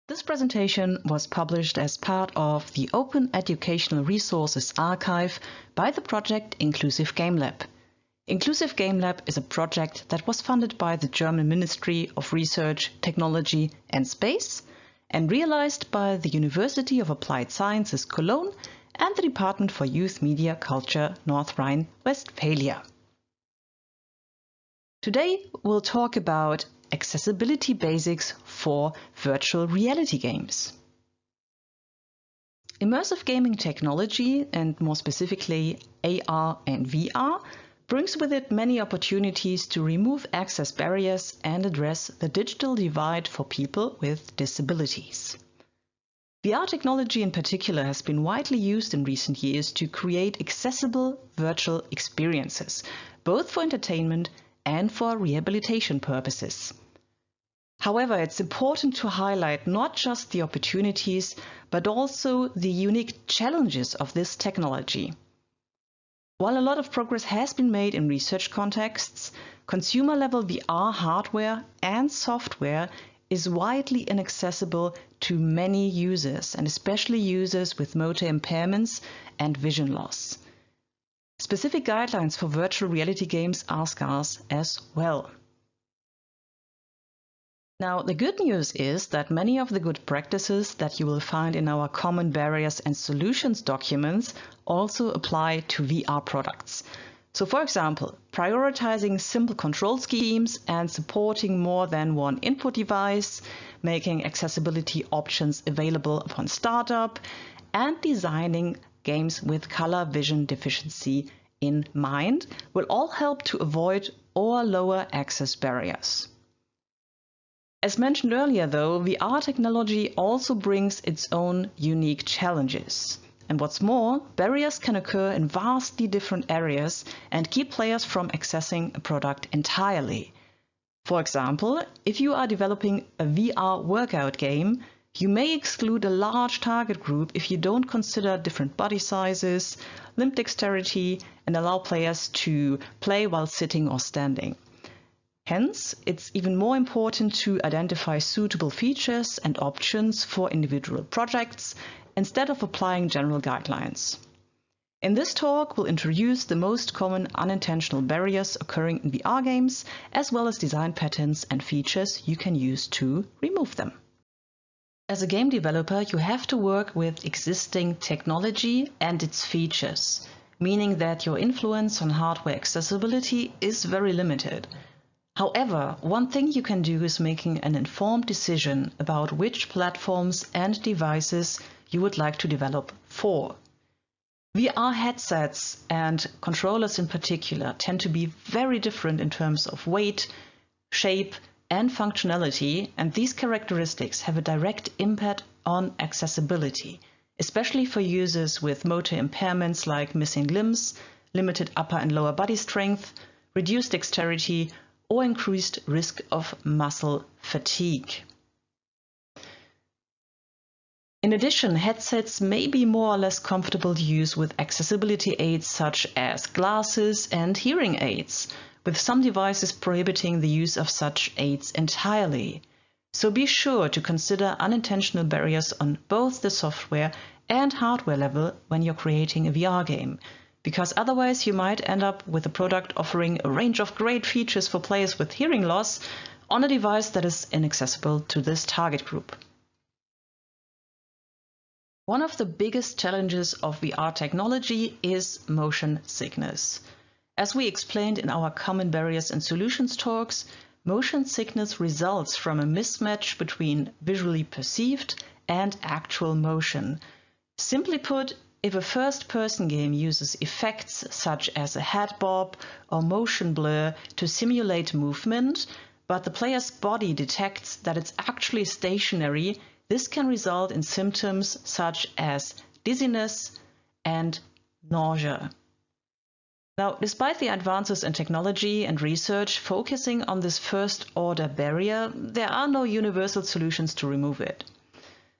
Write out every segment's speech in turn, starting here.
This presentation was published as part of the Open Educational Resources Archive by the project InclusiveGameLab. InclusiveGameLab is a project that was funded by the German Ministry of Research, Technology and Space and realized by the University of Applied Sciences Cologne and the Department for Youth Media Culture North Rhine-Westphalia. Today we'll talk about accessibility basics for virtual reality games. Immersive gaming technology, and more specifically AR and VR, brings with it many opportunities to remove access barriers and address the digital divide for people with disabilities. VR technology in particular has been widely used in recent years to create accessible virtual experiences, both for entertainment and for rehabilitation purposes. However, it's important to highlight not just the opportunities, but also the unique challenges of this technology. While a lot of progress has been made in research contexts, consumer-level VR hardware and software is widely inaccessible to many users, and especially users with motor impairments and vision loss. Specific guidelines for virtual reality games are scarce as well. Now, the good news is that many of the good practices that you will find in our Common Barriers and Solutions documents also apply to VR products. So, for example, prioritizing simple control schemes and supporting more than one input device, making accessibility options available upon startup, and designing games with color vision deficiency in mind will all help to avoid or lower access barriers. As mentioned earlier, though, VR technology also brings its own unique challenges. And what's more, barriers can occur in vastly different areas and keep players from accessing a product entirely. For example, if you are developing a VR workout game, you may exclude a large target group if you don't consider different body sizes, limb dexterity, and allow players to play while sitting or standing. Hence, it's even more important to identify suitable features and options for individual projects instead of applying general guidelines. In this talk, we'll introduce the most common unintentional barriers occurring in VR games, as well as design patterns and features you can use to remove them. As a game developer, you have to work with existing technology and its features, meaning that your influence on hardware accessibility is very limited. However, one thing you can do is making an informed decision about which platforms and devices you would like to develop for. VR headsets and controllers in particular tend to be very different in terms of weight, shape, and functionality, and these characteristics have a direct impact on accessibility, especially for users with motor impairments like missing limbs, limited upper and lower body strength, reduced dexterity, or increased risk of muscle fatigue. In addition, headsets may be more or less comfortable to use with accessibility aids such as glasses and hearing aids, with some devices prohibiting the use of such aids entirely. So be sure to consider unintentional barriers on both the software and hardware level when you're creating a VR game, because otherwise you might end up with a product offering a range of great features for players with hearing loss on a device that is inaccessible to this target group. One of the biggest challenges of VR technology is motion sickness. As we explained in our Common Barriers and Solutions talks, motion sickness results from a mismatch between visually perceived and actual motion. Simply put, if a first-person game uses effects such as a head bob or motion blur to simulate movement, but the player's body detects that it's actually stationary, this can result in symptoms such as dizziness and nausea. Now, despite the advances in technology and research focusing on this first-order barrier, there are no universal solutions to remove it.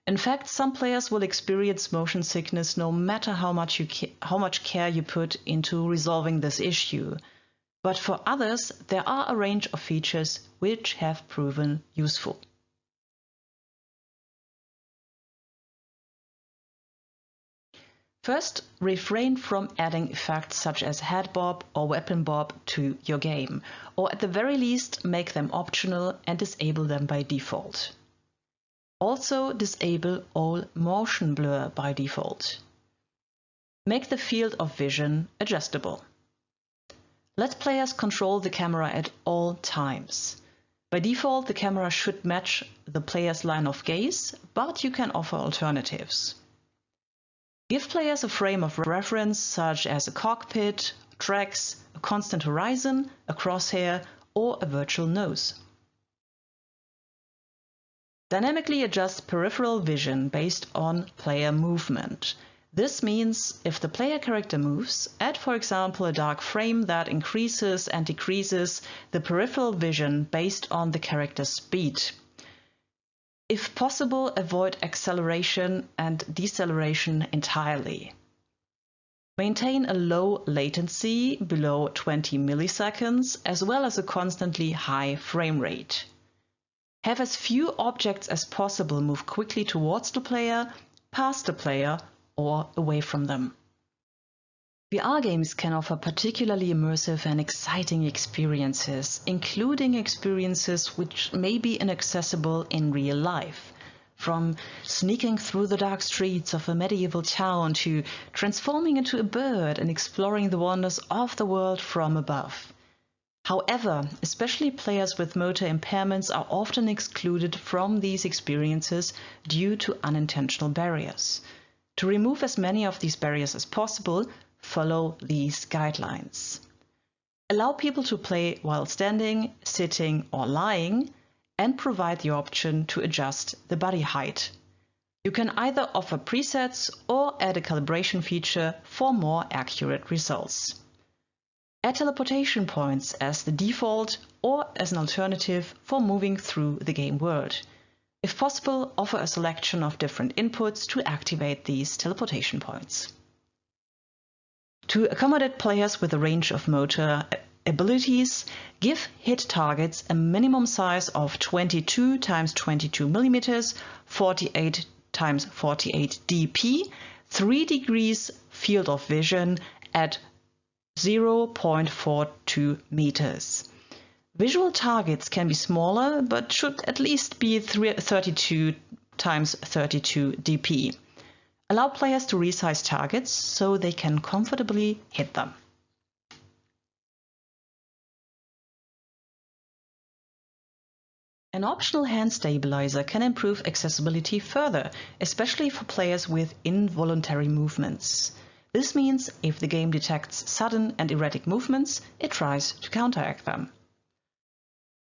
In fact, some players will experience motion sickness no matter how much care you put into resolving this issue. But for others, there are a range of features which have proven useful. First, refrain from adding effects such as head bob or weapon bob to your game, or at the very least make them optional and disable them by default. Also disable all motion blur by default. Make the field of vision adjustable. Let players control the camera at all times. By default, the camera should match the player's line of gaze, but you can offer alternatives. Give players a frame of reference such as a cockpit, tracks, a constant horizon, a crosshair, or a virtual nose. Dynamically adjust peripheral vision based on player movement. This means if the player character moves, add for example a dark frame that increases and decreases the peripheral vision based on the character's speed. If possible, avoid acceleration and deceleration entirely. Maintain a low latency below 20 milliseconds as well as a constantly high frame rate. Have as few objects as possible move quickly towards the player, past the player, or away from them. VR games can offer particularly immersive and exciting experiences, including experiences which may be inaccessible in real life. From sneaking through the dark streets of a medieval town to transforming into a bird and exploring the wonders of the world from above. However, especially players with motor impairments are often excluded from these experiences due to unintentional barriers. To remove as many of these barriers as possible, follow these guidelines. Allow people to play while standing, sitting, or lying, and provide the option to adjust the body height. You can either offer presets or add a calibration feature for more accurate results. Add teleportation points as the default or as an alternative for moving through the game world. If possible, offer a selection of different inputs to activate these teleportation points. To accommodate players with a range of motor abilities, give hit targets a minimum size of 22 × 22 mm, 48 × 48 dp, 3 degrees field of vision at 0.42 meters. Visual targets can be smaller, but should at least be 32 × 32 dp. Allow players to resize targets so they can comfortably hit them. An optional hand stabilizer can improve accessibility further, especially for players with involuntary movements. This means if the game detects sudden and erratic movements, it tries to counteract them.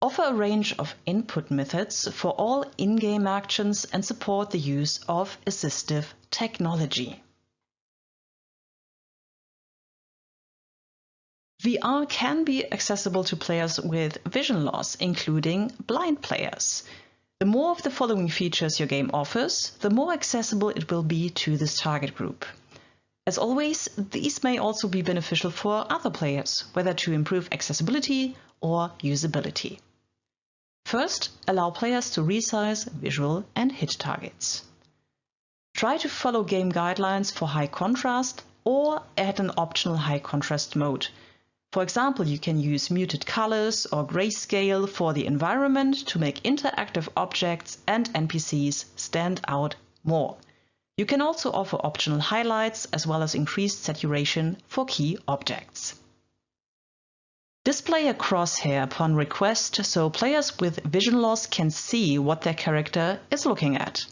Offer a range of input methods for all in-game actions and support the use of assistive technology. VR can be accessible to players with vision loss, including blind players. The more of the following features your game offers, the more accessible it will be to this target group. As always, these may also be beneficial for other players, whether to improve accessibility or usability. First, allow players to resize visual and hit targets. Try to follow game guidelines for high contrast or add an optional high contrast mode. For example, you can use muted colors or grayscale for the environment to make interactive objects and NPCs stand out more. You can also offer optional highlights as well as increased saturation for key objects. Display a crosshair upon request so players with vision loss can see what their character is looking at.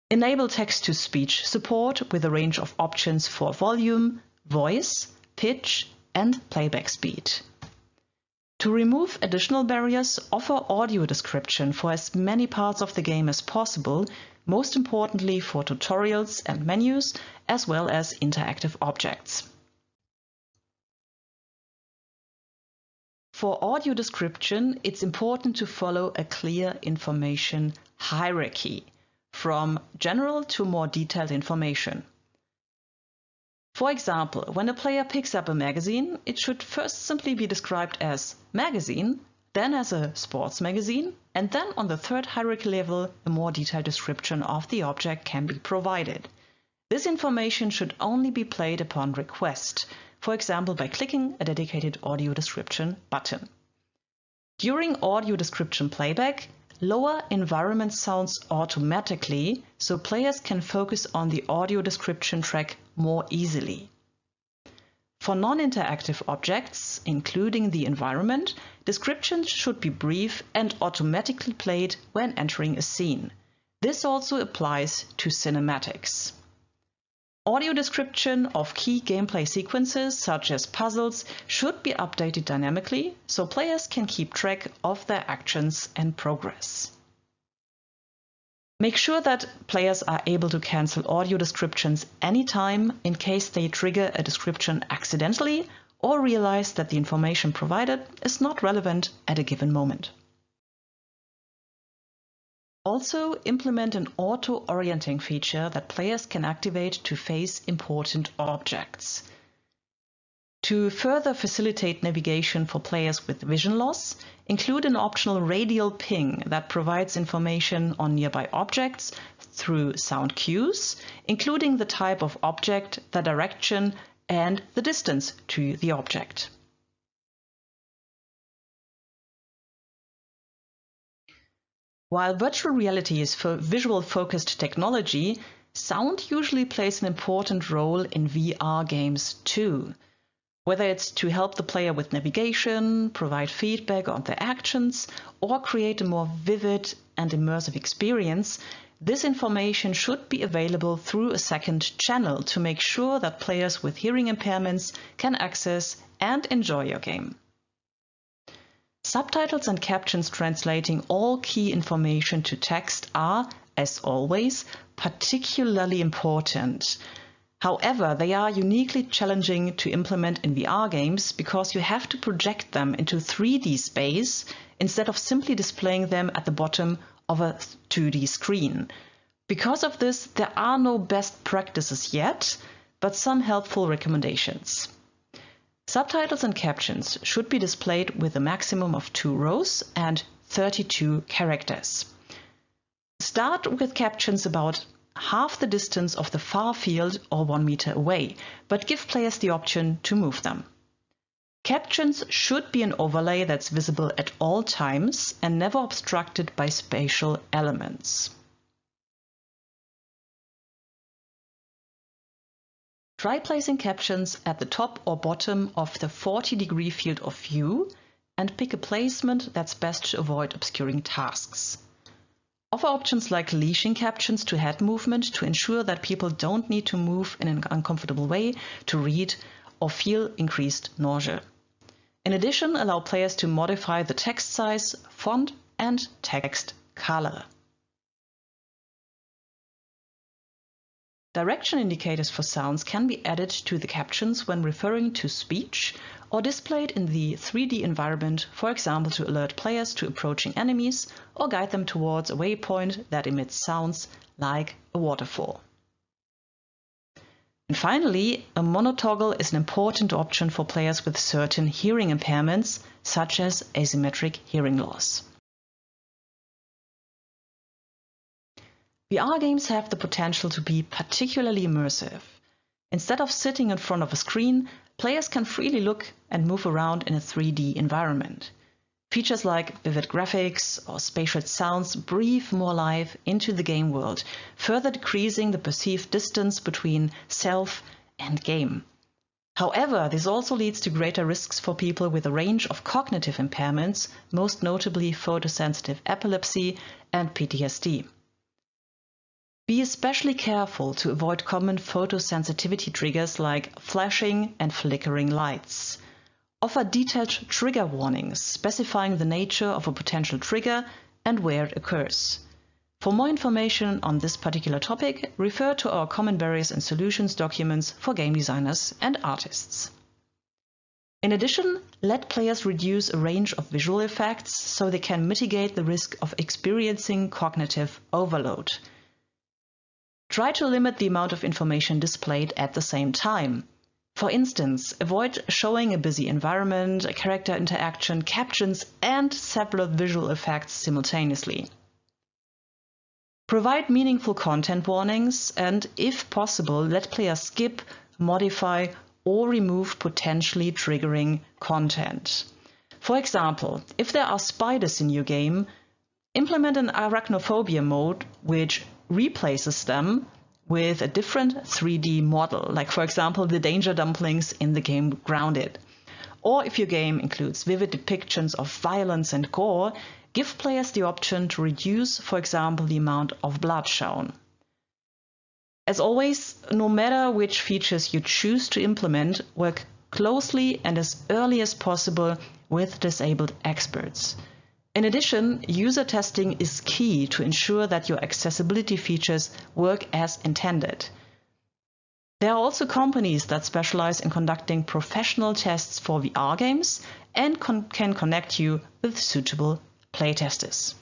Enable text-to-speech support with a range of options for volume, voice, pitch, and playback speed. To remove additional barriers, offer audio description for as many parts of the game as possible, most importantly for tutorials and menus, as well as interactive objects. For audio description, it's important to follow a clear information hierarchy, from general to more detailed information. For example, when a player picks up a magazine, it should first simply be described as magazine, then as a sports magazine, and then on the third hierarchy level, a more detailed description of the object can be provided. This information should only be played upon request, for example by clicking a dedicated audio description button. During audio description playback, lower environment sounds automatically, so players can focus on the audio description track more easily. For non-interactive objects, including the environment, descriptions should be brief and automatically played when entering a scene. This also applies to cinematics. Audio description of key gameplay sequences, such as puzzles, should be updated dynamically, so players can keep track of their actions and progress. Make sure that players are able to cancel audio descriptions anytime in case they trigger a description accidentally or realize that the information provided is not relevant at a given moment. Also, implement an auto-orienting feature that players can activate to face important objects. To further facilitate navigation for players with vision loss, include an optional radial ping that provides information on nearby objects through sound cues, including the type of object, the direction, and the distance to the object. While virtual reality is visual-focused technology, sound usually plays an important role in VR games too. Whether it's to help the player with navigation, provide feedback on their actions, or create a more vivid and immersive experience, this information should be available through a second channel to make sure that players with hearing impairments can access and enjoy your game. Subtitles and captions translating all key information to text are, as always, particularly important. However, they are uniquely challenging to implement in VR games because you have to project them into 3D space instead of simply displaying them at the bottom of a 2D screen. Because of this, there are no best practices yet, but some helpful recommendations. Subtitles and captions should be displayed with a maximum of 2 rows and 32 characters. Start with captions about half the distance of the far field or 1 meter away, but give players the option to move them. Captions should be an overlay that's visible at all times and never obstructed by spatial elements. Try placing captions at the top or bottom of the 40-degree field of view and pick a placement that's best to avoid obscuring tasks. Offer options like leashing captions to head movement to ensure that people don't need to move in an uncomfortable way to read or feel increased nausea. In addition, allow players to modify the text size, font, and text color. Direction indicators for sounds can be added to the captions when referring to speech or displayed in the 3D environment, for example to alert players to approaching enemies or guide them towards a waypoint that emits sounds like a waterfall. And finally, a monotoggle is an important option for players with certain hearing impairments, such as asymmetric hearing loss. VR games have the potential to be particularly immersive. Instead of sitting in front of a screen, players can freely look and move around in a 3D environment. Features like vivid graphics or spatial sounds breathe more life into the game world, further decreasing the perceived distance between self and game. However, this also leads to greater risks for people with a range of cognitive impairments, most notably photosensitive epilepsy and PTSD. Be especially careful to avoid common photosensitivity triggers like flashing and flickering lights. Offer detailed trigger warnings specifying the nature of a potential trigger and where it occurs. For more information on this particular topic, refer to our Common Barriers and Solutions documents for game designers and artists. In addition, let players reduce a range of visual effects so they can mitigate the risk of experiencing cognitive overload. Try to limit the amount of information displayed at the same time. For instance, avoid showing a busy environment, a character interaction, captions, and several visual effects simultaneously. Provide meaningful content warnings and, if possible, let players skip, modify, or remove potentially triggering content. For example, if there are spiders in your game, implement an arachnophobia mode which replaces them with a different 3D model, like for example the danger dumplings in the game Grounded. Or if your game includes vivid depictions of violence and gore, give players the option to reduce, for example, the amount of blood shown. As always, no matter which features you choose to implement, work closely and as early as possible with disabled experts. In addition, user testing is key to ensure that your accessibility features work as intended. There are also companies that specialize in conducting professional tests for VR games and can connect you with suitable playtesters.